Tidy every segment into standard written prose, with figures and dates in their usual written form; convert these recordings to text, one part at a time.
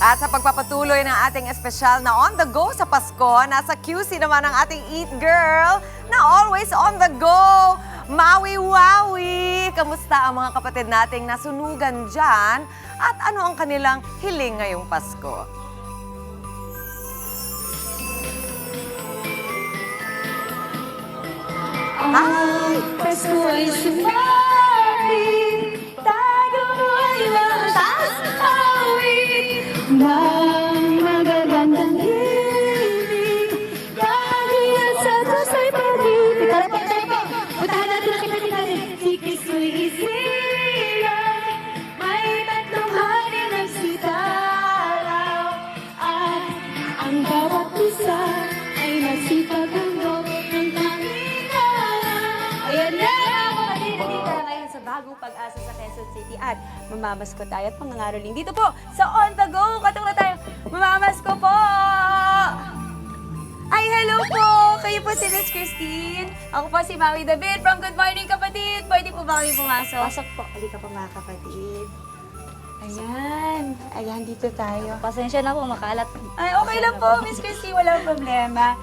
At sa pagpapatuloy ng ating espesyal na On The Go sa Pasko, nasa QC naman ang ating Eat Girl na always on the go, Maui Wawi! Kamusta ang mga kapatid nating nasunugan dyan? At ano ang kanilang hiling ngayong Pasko? Ay, Pasko ay sumapit, tayo ay matas na awit ng magagandang hiling. Dahil sa Diyos ay pag-ibig. Tara po, puntahan natin ang kapatid natin. Si Kristo'y isilang, may tatlong hari ng sitaraw, at ang bawat isa ay masipag hanggang ng tanging araw. Ayan na! Kapatid, nandito na ngayon sa bagong pag-asa sa Quezon City at mamamasko tayo at mangangaroling dito po sa On The Go. Katulad tayo, mamamasko po! Ay, hello po! Kayo po si Miss Christine. Ako po si Maui David from Good Morning Kapatid. Pwede po ba kami pumasok? Pasok po. Halika po mga kapatid. Ayan. Ayan, dito tayo. Pasensya na po, makalat. Ay, okay lang po, Miss Christine. Walang problema.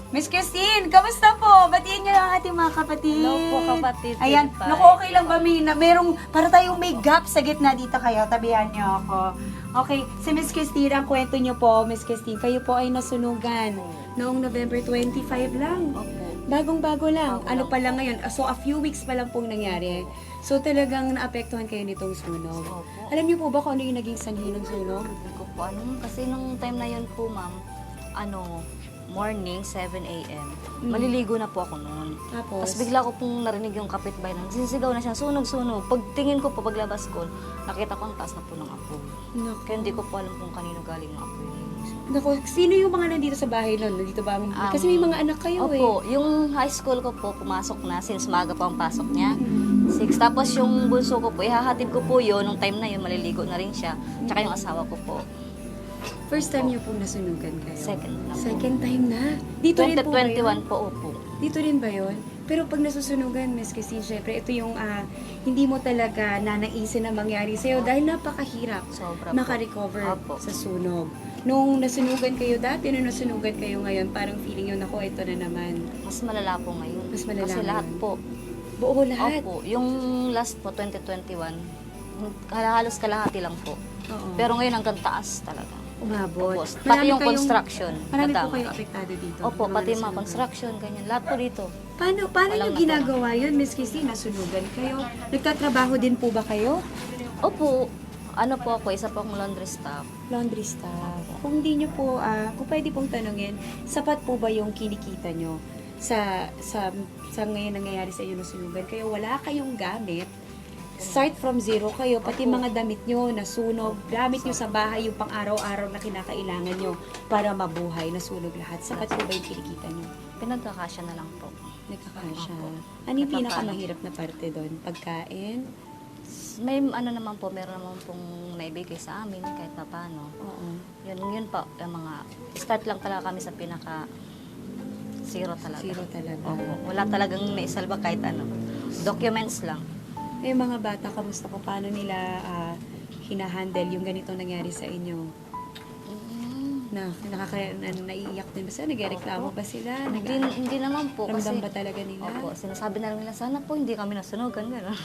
Miss Christine, kamusta po? Batiin niyo ang ating mga kapatid. Hello po, kapatid. Ayan, Pinipay. naku, okay lang ba, Mina? Merong, para tayong may gap sa gitna dito kayo. Tabihan niyo ako. Okay, si Miss Christine, ang kwento niyo po, Miss Christine, kayo po ay nasunugan noong November 25 lang. Opo. Bagong-bago lang. Ano pa lang ngayon? So, a few weeks pa lang pong nangyari. So, talagang naapektuhan kayo nitong sunog. Opo. Alam niyo po ba kung ano yung naging sanhi ng sunog? Hindi ko po ano, kasi nung time na yun po, ma'am, morning, 7 a.m. Maliligo na po ako noon. Tapos, Tapos bigla ko pong narinig yung kapitbahay na sisigaw na siya, sunog-sunog. Pagtingin ko po, paglabas ko, nakita ko ang taas na po ng apoy. naku. Kaya hindi ko po alam kung kanino galing ang apoy. Naku, sino yung mga nandito sa bahay nun? Nandito ba? Kasi may mga anak kayo Opo, yung high school ko po, pumasok na since maaga pa ang pasok niya. 6. Tapos yung bunso ko po, ihahatid ko po yun, nung time na yun, maliligo na rin siya. Tsaka yung asawa ko po. First time niyo pong nasunugan kayo? Second na po. Second time na? Dito rin po ba yun? 2021 po, opo. Dito rin ba yun? Pero pag nasusunugan, Miss Christine, syempre, ito yung hindi mo talaga nanaisin na mangyari sa'yo dahil napakahirap Sobra po. makarecover Opo. sa sunog. Nung nasunugan kayo dati, nung nasunugan kayo ngayon, parang feeling yun, ako, ito na naman. Mas malala po ngayon. Mas malala Kasi lahat ngayon. po. Buo lahat. Opo, yung last po, 2021, halos kalahati lang po. Oo. Pero ngayon hanggang taas talaga. Umabot. Opo, pati yung construction. Marami po nadamay. kayo apektado dito. Opo, ng pati mga nasunugan. construction, ganyan. Lahat po dito. Paano Walang nyo ginagawa yun, Miss Christine? Nasunugan kayo? Nagtatrabaho din po ba kayo? Opo, ano po ako, isa po akong laundry staff. Laundry staff. Kung hindi nyo po, kung pwede pong tanungin, sapat po ba yung kinikita nyo sa ngayon nangyayari sa inyo nasunugan? Kayo wala kayong gamit, start from zero kayo, pati mga damit nyo nasunog, gamit nyo sa bahay yung pang-araw-araw na kinakailangan nyo para mabuhay, nasunog lahat. Sapat po ba yung kinikita nyo? Pinagkakasya na lang po. Nagkakasya. Opo. Ano yung Nagkakasya. pinakamahirap na parte doon? Pagkain? May ano naman po, meron naman pong naibigay sa amin kahit pa paano. Oo. Yun po, yung mga, start lang talaga kami sa pinaka zero talaga. Zero talaga. Opo, wala talagang naisalba kahit ano. Documents lang. Eh, mga bata, kamusta po? Paano nila hinahandle yung ganitong nangyari sa inyo? Naiiyak din ba sila? Nagreklamo ba sila? Hindi naman po Ramdam kasi, ba talaga nila? opo, sinasabi na lang nila, sana po hindi kami nasunugan, gano'n.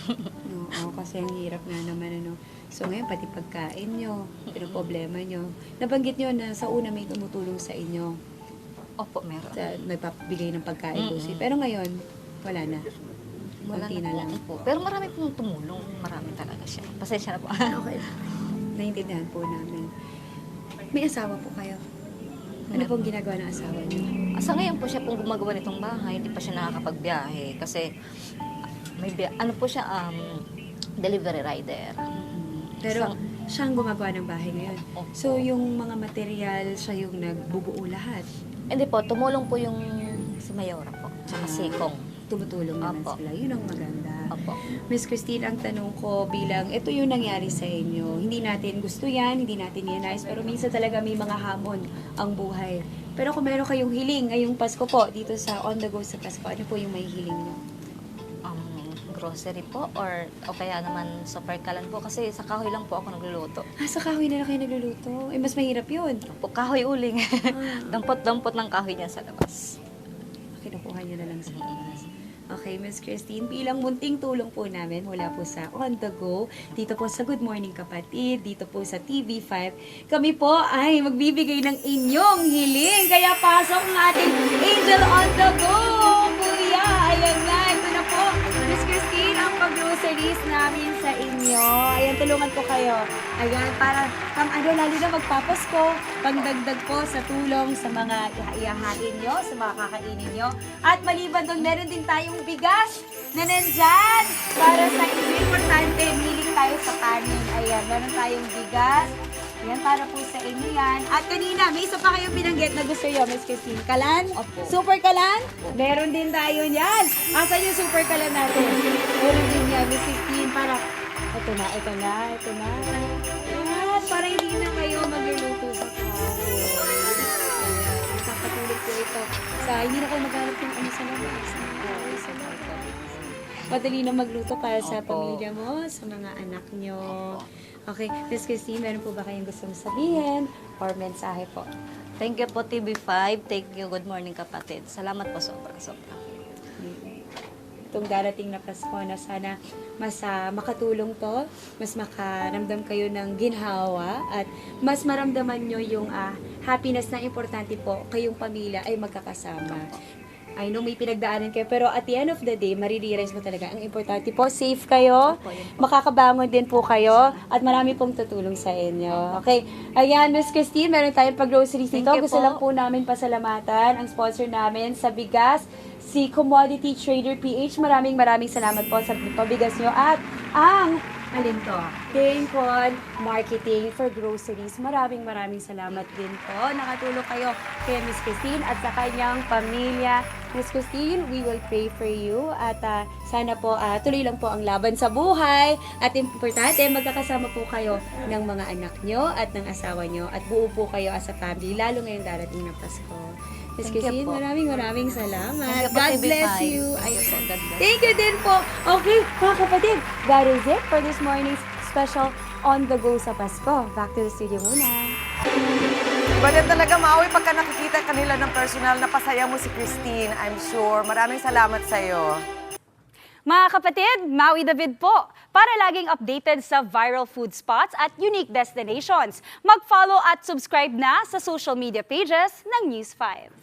Oo, kasi ang hirap nga naman, ano. So, ngayon, pati pagkain nyo, pero problema nyo. Nabanggit nyo na sa una may tumutulong sa inyo, Opo, meron. nagpapabigay ng pagkain po Mm-mm. Pero ngayon, wala na. Wala Konti na na lang. po. Pero marami pong tumulong. Marami talaga siya. Pasensya na po. Okay. Naiintindihan po namin. May asawa po kayo. Ano pong ginagawa ng asawa niyo? Sa ngayon po siya pong gumagawa nitong bahay. Hindi pa siya nakakapagbiyahe. Kasi, ano po siya, delivery rider. Pero Isang- siya ang gumagawa ng bahay ngayon. Opo. So, yung mga material, siya yung nagbubuo lahat. Hindi po, tumulong po yung si Mayora po. Tsaka si Kong. Tumutulong naman Opo. sila. Yun ang maganda. Opo. Miss Christine, ang tanong ko bilang, ito yung nangyari sa inyo. Hindi natin gusto yan, hindi natin ninais, pero minsan talaga may mga hamon ang buhay. Pero kung meron kayong hiling ngayong Pasko po, dito sa On The Go sa Pasko, ano po yung may hiling nyo? grocery po o kaya naman super kalan po kasi sa kahoy lang po ako nagluluto. Sa kahoy na lang kayo nagluluto. Mas mahirap yun. Po, kahoy uling. Dampot-dampot ng kahoy niya sa labas. Kinukuha niyo na lang sa labas. Okay, Miss Christine, bilang munting tulong po namin mula po sa On The Go, dito po sa Good Morning Kapatid, dito po sa TV5, kami po ay magbibigay ng inyong hiling. Kaya pasok ng ating Angel On The Go, Kuya. Ayan na, ito na po, Miss Christine, ang pag-groceries namin sa inyo. Ayan, tulungan ko kayo. Ayan, para lalo na magpapasko, pangdagdag po sa tulong sa mga ihahain nyo, sa mga kakainin nyo. At maliban doon, meron din tayong bigas na nandyan para sa inyo. Importante, milig tayo sa kanin. Ayan, meron tayong bigas. Ayan, para po sa inyo yan. At kanina, may isa pa kayong binanggit na gusto nyo, Miss Christine. Kalan? Opo. Super kalan? Meron din tayo yan. Asan yung super kalan natin? Meron din yan, Miss Christine, para... Ito na. Ayan, para hindi na kayo magluluto sa kahoy. Nakakatulog po ito. Hindi na kayo maghanap ng ano sa labas. Madali na magluto para sa Opo. pamilya mo, sa mga anak nyo. Okay, Miss Christine, meron po ba kayong gustong sabihin or mensahe po? Thank you po TV5. Thank you. Good morning kapatid. Salamat po sobra. Itong darating na Pasko na sana mas makatulong to, mas makaramdam kayo ng ginhawa at mas maramdaman nyo yung happiness na importante po kayong pamilya ay magkakasama. I know may pinagdaanan kayo, pero at the end of the day, marirealize mo talaga. Ang importante po, safe kayo, makakabangon din po kayo, at marami pong tutulong sa inyo. Okay, ayan, Miss Christine, meron tayong pag-groceries dito. Thank you Gusto po. lang po namin pasalamatan ang sponsor namin sa bigas, si Commodity Trader PH. Maraming salamat po sa pabigas nyo at ang alin to? Kingkon Marketing for Groceries. Maraming salamat din po. Nakatulong kayo kay Miss Christine at sa kanyang pamilya. Miss Christine, we will pray for you at sana po tuloy lang po ang laban sa buhay at importante magkakasama po kayo ng mga anak nyo at ng asawa nyo at buo po kayo as a family lalo ngayong darating na Pasko. Miss Thank you Christine, po. maraming salamat. Thank you po, God TV5. bless you. Thank you po, God bless. Thank you din po. Okay, mga kapatid, that is it for this morning's special On The Go sa Pasko. Back to the studio muna. Iba din talaga, Maui, pagka nakikita kanila ng personal, napasaya mo si Christine, I'm sure. Maraming salamat sa'yo. Mga kapatid, Maui David po. Para laging updated sa viral food spots at unique destinations, mag-follow at subscribe na sa social media pages ng News 5.